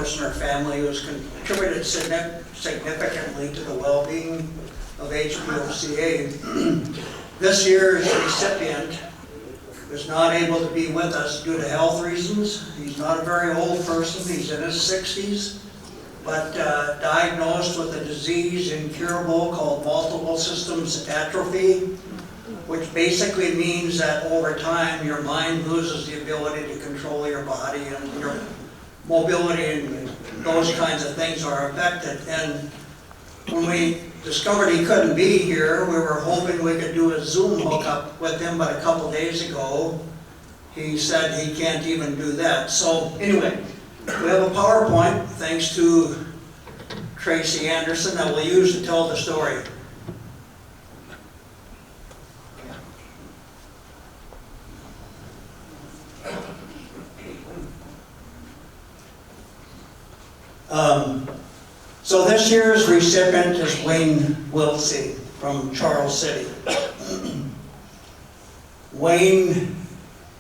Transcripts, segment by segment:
person or family who has contributed significantly to the well-being of HPOCA. This year's recipient is not able to be with us due to health reasons. He's not a very old person, he's in his 60s, but diagnosed with a disease incurable called multiple systems atrophy, which basically means that over time your mind loses the ability to control your body and your mobility and those kinds of things are affected. And when we discovered he couldn't be here, we were hoping we could do a Zoom hookup with him, but a couple days ago he said he can't even do that. So anyway, we have a PowerPoint thanks to Tracy Anderson that we'll use to tell the story. So this year's recipient is Wayne Wiltse from Charles City. Wayne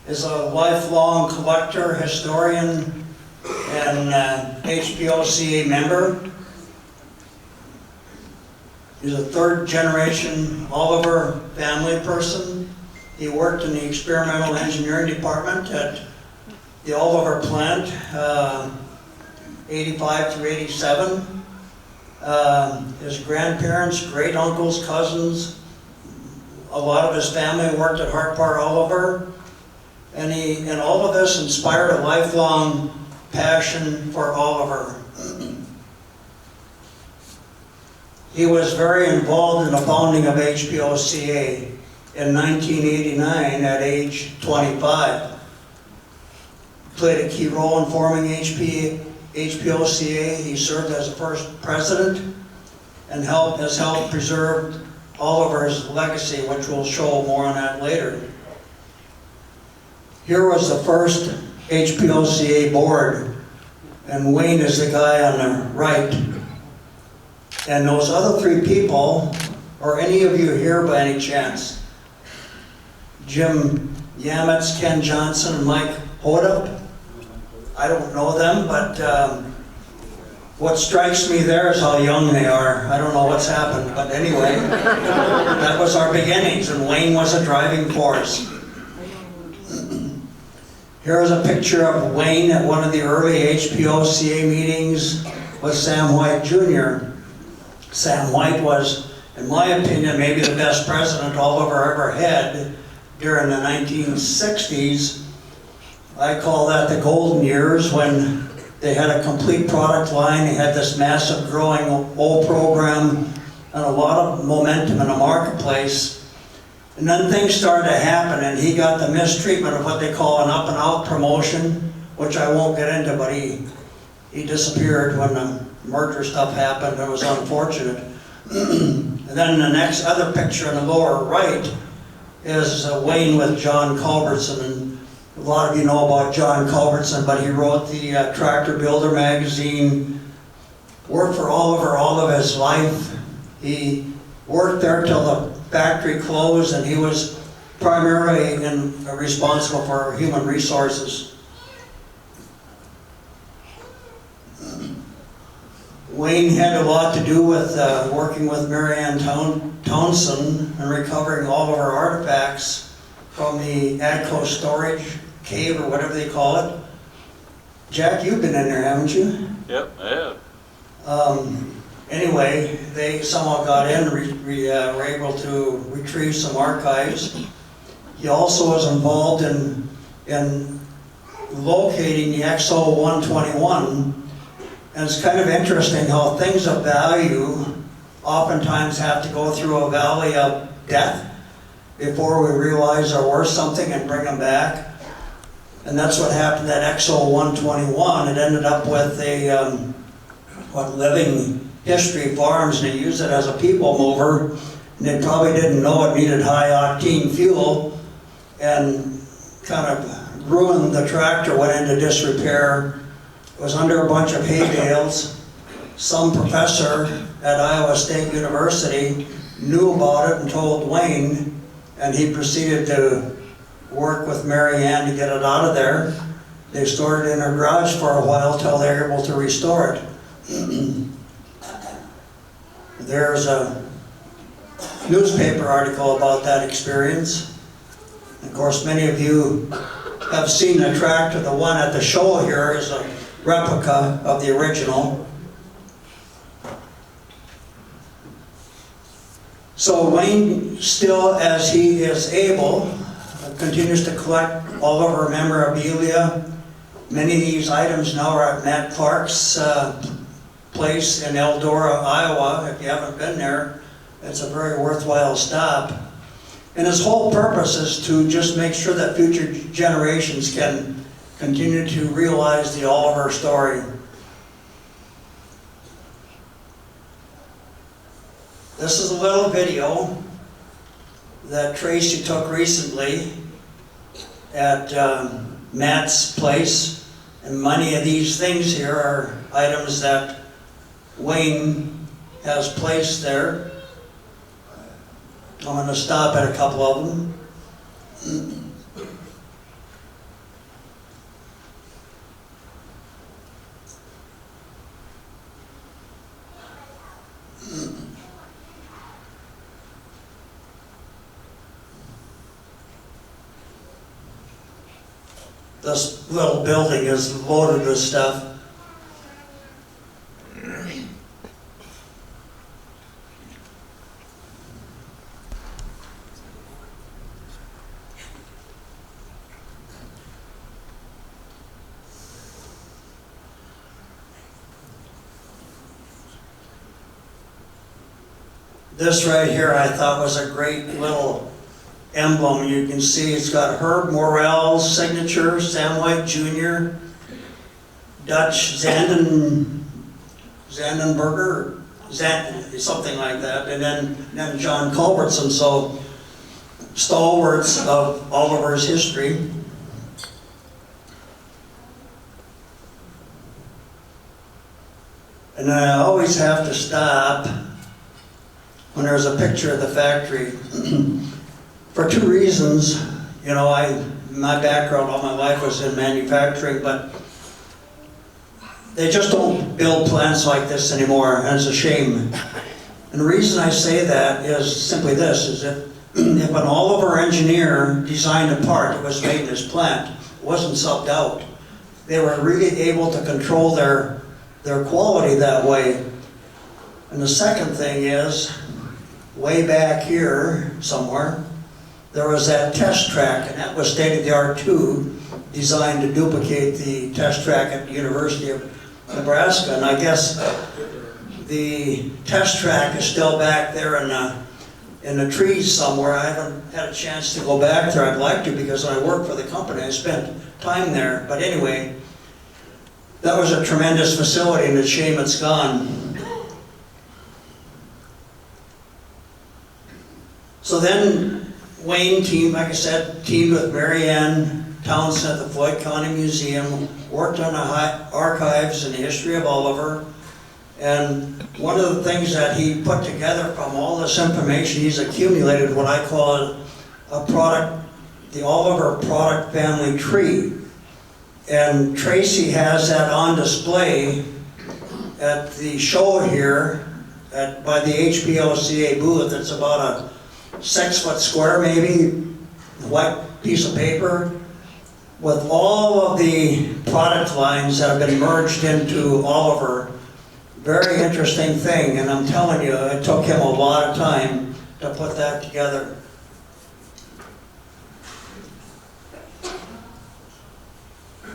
is a lifelong collector, historian, and HPOCA member. He's a third generation Oliver family person. He worked in the experimental engineering department at the Oliver plant, 85 through 87. His grandparents, great uncles, cousins, a lot of his family worked at Hart Parr Oliver, and all of this inspired a lifelong passion for Oliver. He was very involved in the founding of HPOCA in 1989 at age 25. Played a key role in forming HPOCA. He served as the first president and has helped preserve Oliver's legacy, which we'll show more on that later. Here was the first HPOCA board, and Wayne is the guy on the right. And those other three people, are any of you here by any chance? Jim Yametz, Ken Johnson, and Mike Hodup? I don't know them, but what strikes me there is how young they are. I don't know what's happened, but anyway, that was our beginnings, and Wayne was a driving force. Here is a picture of Wayne at one of the early HPOCA meetings with Sam White Jr. Sam White was, in my opinion, maybe the best president Oliver ever had during the 1960s. I call that the golden years, when they had a complete product line, they had this massive growing old program and a lot of momentum in the marketplace. And then things started to happen, and he got the mistreatment of what they call an up and out promotion, which I won't get into, but he disappeared when the merger stuff happened. It was unfortunate. And then the next other picture in the lower right is Wayne with John Culbertson. And a lot of you know about John Culbertson, but he wrote the Tractor Builder magazine, worked for Oliver all of his life. He worked there till the factory closed, and he was primarily responsible for human resources. Wayne had a lot to do with working with Mary Ann Townsend and recovering all of her artifacts from the Adco storage cave, or whatever they call it. Jack, you've been in there, haven't you? Yep, I have. Anyway, they somehow got in, were able to retrieve some archives. He also was involved in locating the XO 121. And it's kind of interesting how things of value oftentimes have to go through a valley of death before we realize they're worth something and bring them back. And that's what happened at XO 121. It ended up with a living history farms, and they used it as a people mover. And they probably didn't know it needed high octane fuel, and kind of ruined the tractor, went into disrepair. It was under a bunch of hay bales. Some professor at Iowa State University knew about it and told Wayne, and he proceeded to work with Mary Ann to get it out of there. They stored it in their garage for a while till they were able to restore it. There's a newspaper article about that experience. Of course, many of you have seen the tractor. The one at the show here is a replica of the original. So Wayne, still as he is able, continues to collect all of our memorabilia. Many of these items now are at Matt Clark's place in Eldora, Iowa. If you haven't been there, it's a very worthwhile stop. And his whole purpose is to just make sure that future generations can continue to realize the Oliver story. This is a little video that Tracy took recently at Matt's place. And many of these things here are items that Wayne has placed there. I'm going to stop at a couple of them. This little building is loaded with stuff. This right here I thought was a great little emblem. You can see it's got Herb Morrell's signature, Sam White Jr., Dutch Zandenberger, something like that, and then John Culbertson, so stalwarts of Oliver's history. And I always have to stop when there's a picture of the factory. For two reasons. You know, my background all my life was in manufacturing, but they just don't build plants like this anymore, and it's a shame. And the reason I say that is simply this, is if an Oliver engineer designed a part that was made in his plant, it wasn't subbed out. They were really able to control their quality that way. And the second thing is, way back here somewhere, there was that test track, and that was state-of-the-art too, designed to duplicate the test track at the University of Nebraska. And I guess the test track is still back there in the trees somewhere. I haven't had a chance to go back there. I'd like to, because when I worked for the company, I spent time there. But anyway, that was a tremendous facility, and it's a shame it's gone. So then Wayne like I said, teamed with Mary Ann Townsend at the Floyd County Museum, worked on the archives and the history of Oliver. And one of the things that he put together from all this information, he's accumulated what I call the Oliver product family tree. And Tracy has that on display at the show here by the HPOCA booth. It's about a 6-foot square, maybe, white piece of paper with all of the product lines that have been merged into Oliver. Very interesting thing, and I'm telling you, it took him a lot of time to put that together.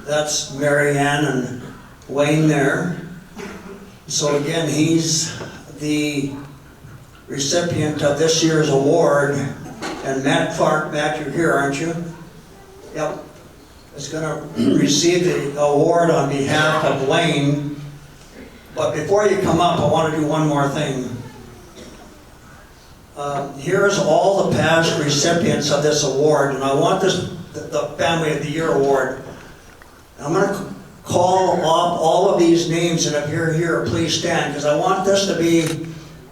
That's Mary Ann and Wayne there. So again, he's the recipient of this year's award, and Matt Clark, Matt, you're here, aren't you? Yep. Is going to receive the award on behalf of Wayne. But before you come up, I want to do one more thing. Here's all the past recipients of this award, and I want the Family of the Year award. I'm going to call up all of these names, and if you're here, please stand, because I want this to be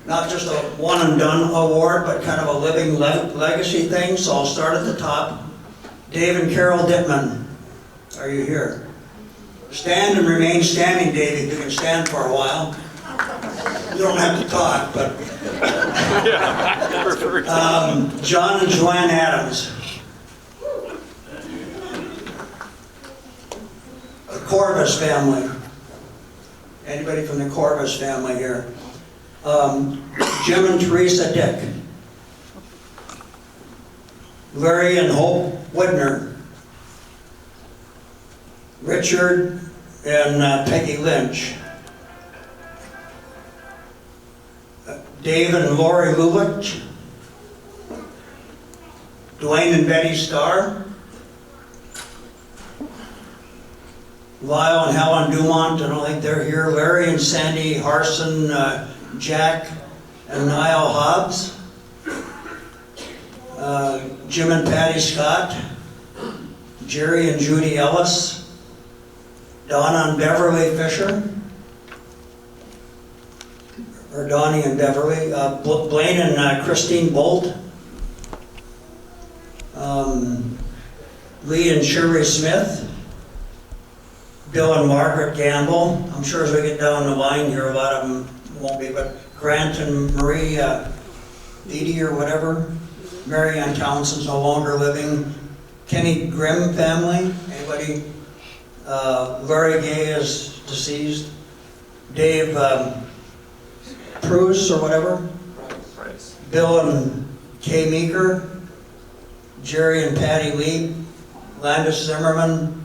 not just a one-and-done award, but kind of a living legacy thing. So I'll start at the top. Dave and Carol Dittman, are you here? Stand and remain standing, Dave, if you can stand for a while. You don't have to talk, but. John and Joanne Adams. The Corvus family. Anybody from the Corvus family here? Jim and Teresa Dick. Larry and Hope Widner. Richard and Peggy Lynch. Dave and Lori Lulich. Dwayne and Betty Starr. Lyle and Helen Dumont, I don't think they're here. Larry and Sandy Harson, Jack and Niall Hobbs. Jim and Patty Scott. Jerry and Judy Ellis. Donna and Beverly Fisher. Or Donnie and Beverly. Blaine and Christine Bolt. Lee and Shirley Smith. Bill and Margaret Gamble. I'm sure as we get down the line here, a lot of them won't be, but Grant and Marie Edie or whatever. Mary Ann Townsend's no longer living. Kenny Grimm family. Anybody? Larry Gay is deceased. Dave Pruce or whatever. Bill and Kay Meeker. Jerry and Patty Lee. Landis Zimmerman.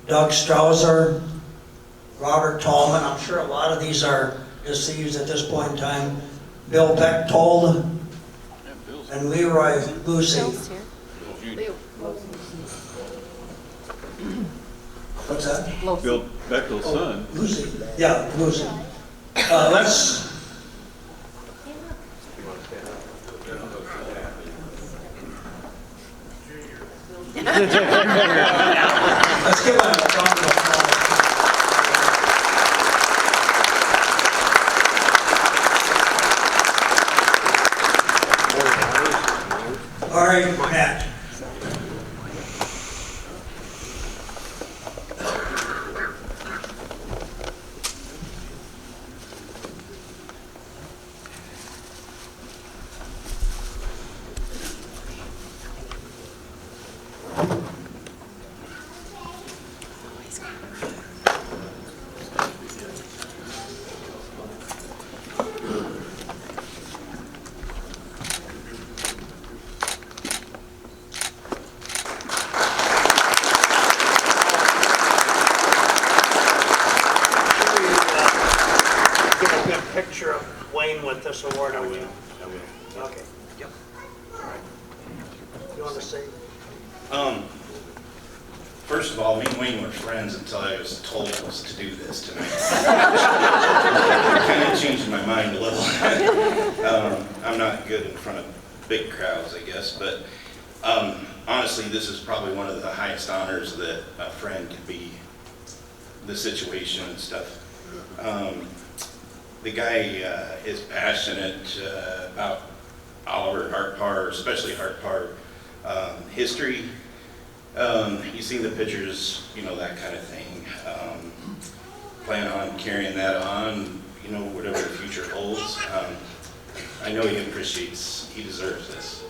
Doug Strausser, Robert Tallman, I'm sure a lot of these are deceased at this point in time. Bill Bechtold, and Leroy Lucy. What's that? Bill Bechtol's son. Lucy, yeah, Lucy. Let's give a round of applause. All right, Matt. Picture of Wayne with this award. I will. Okay. Yep. All right. You want to say? First of all, me and Wayne were friends until I was told to do this tonight. Kind of changed my mind a little. I'm not good in front of big crowds, I guess, but honestly, this is probably one of the highest honors that a friend could be. The situation and stuff. The guy is passionate about Oliver Hart Parr, especially Hart Parr history. You see the pictures, you know, that kind of thing. Plan on carrying that on, you know, whatever the future holds. I know he deserves this.